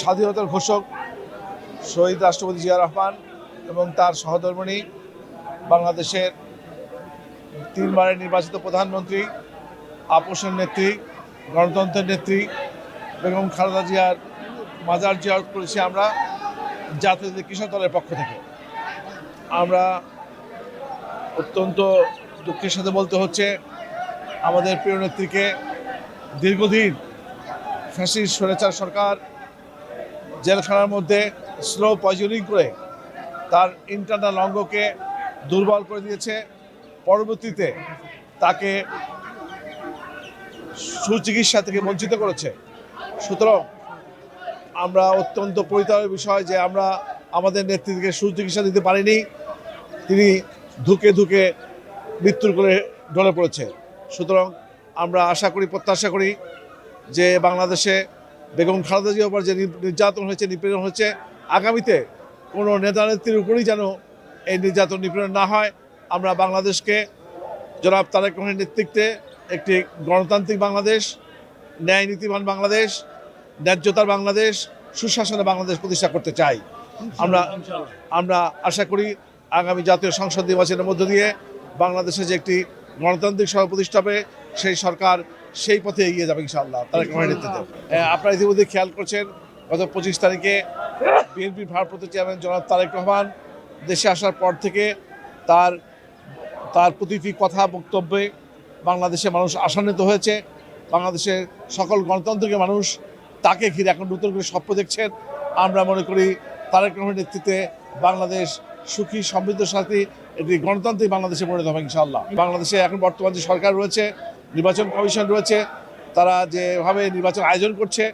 স্বাধীনতার ঘোষক শহীদ রাষ্ট্রপতি জিয়া রহমান এবং তার সহধর্মিণী বাংলাদেশের 3 বারের নির্বাচিত প্রধানমন্ত্রী, আপোষের নেত্রী, গণতন্ত্রের নেত্রী বেগম খালেদা জিয়ার মাজার জিয়ারত করেছি আমরা জাতীয় কৃষক দলের পক্ষ থেকে। আমরা অত্যন্ত দুঃখের সাথে বলতে হচ্ছে, আমাদের প্রিয় নেত্রীকে দীর্ঘদিন ফ্যাসিস্ট স্বৈরাচার সরকার জেলখানার মধ্যে স্লো পয়জনিং করে তার ইন্টারনাল অঙ্গকে দুর্বল করে দিয়েছে। পরবর্তীতে তাকে সুচিকিৎসা থেকে বঞ্চিত করেছে। সুতরাং আমরা অত্যন্ত পরিতাপের বিষয় যে আমরা আমাদের নেত্রীকে সুচিকিৎসা দিতে পারিনি। তিনি ধুকে ধুকে মৃত্যুর কোলে ঢলে পড়েছে। সুতরাং আমরা আশা করি, প্রত্যাশা করি যে বাংলাদেশে বেগম খালেদা জিয়ার উপর যে নির্যাতন হয়েছে, নিপীড়ন হয়েছে, আগামীতে কোনো নেতা নেত্রীর উপরই যেন এই নির্যাতন নিপীড়ন না হয়। আমরা বাংলাদেশকে জনাব তারেক রহমানের নেতৃত্বে একটি গণতান্ত্রিক বাংলাদেশ, ন্যায় নীতিবান বাংলাদেশ, ন্যায্যতার বাংলাদেশ, সুশাসনের বাংলাদেশ প্রতিষ্ঠা করতে চাই। আমরা আশা করি আগামী জাতীয় সংসদ নির্বাচনের মধ্য দিয়ে বাংলাদেশে যে একটি গণতান্ত্রিক সরকার প্রতিষ্ঠা হবে, সেই সরকার সেই পথে এগিয়ে যাবে ইনশাআল্লাহ তারেক রহমানের নেতৃত্বে। আপনারা ইতিমধ্যে খেয়াল করছেন, গত 25 তারিখে বিএনপির ভারপ্রাপ্ত চেয়ারম্যান জনাব তারেক রহমান দেশে আসার পর থেকে তার প্রতিটি কথা বক্তব্যে বাংলাদেশের মানুষ আশান্বিত হয়েছে। বাংলাদেশের সকল গণতান্ত্রিক মানুষ তাকে ঘিরে এখন নতুন করে স্বপ্ন দেখছেন। আমরা মনে করি তারেক রহমানের নেতৃত্বে বাংলাদেশ সুখী সমৃদ্ধশালী একটি গণতান্ত্রিক বাংলাদেশে পরিণত হবে ইনশাআল্লাহ। বাংলাদেশে এখন বর্তমান যে সরকার রয়েছে, নির্বাচন কমিশন রয়েছে, তারা যেভাবে নির্বাচন আয়োজন করছে,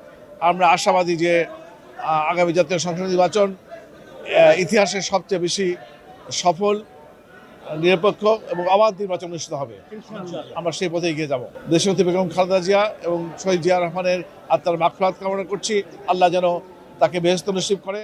আমরা আশাবাদী যে আগামী জাতীয় সংসদ নির্বাচন ইতিহাসের সবচেয়ে বেশি সফল, নিরপেক্ষ এবং অবাধ নির্বাচন অনুষ্ঠিত হবে। আমরা সেই পথে এগিয়ে যাব। দেশনেত্রী বেগম খালেদা জিয়া এবং শহীদ জিয়া রহমানের আত্মার মাগফিরাত কামনা করছি। আল্লাহ যেন তাকে বেহেশত নসিব করে।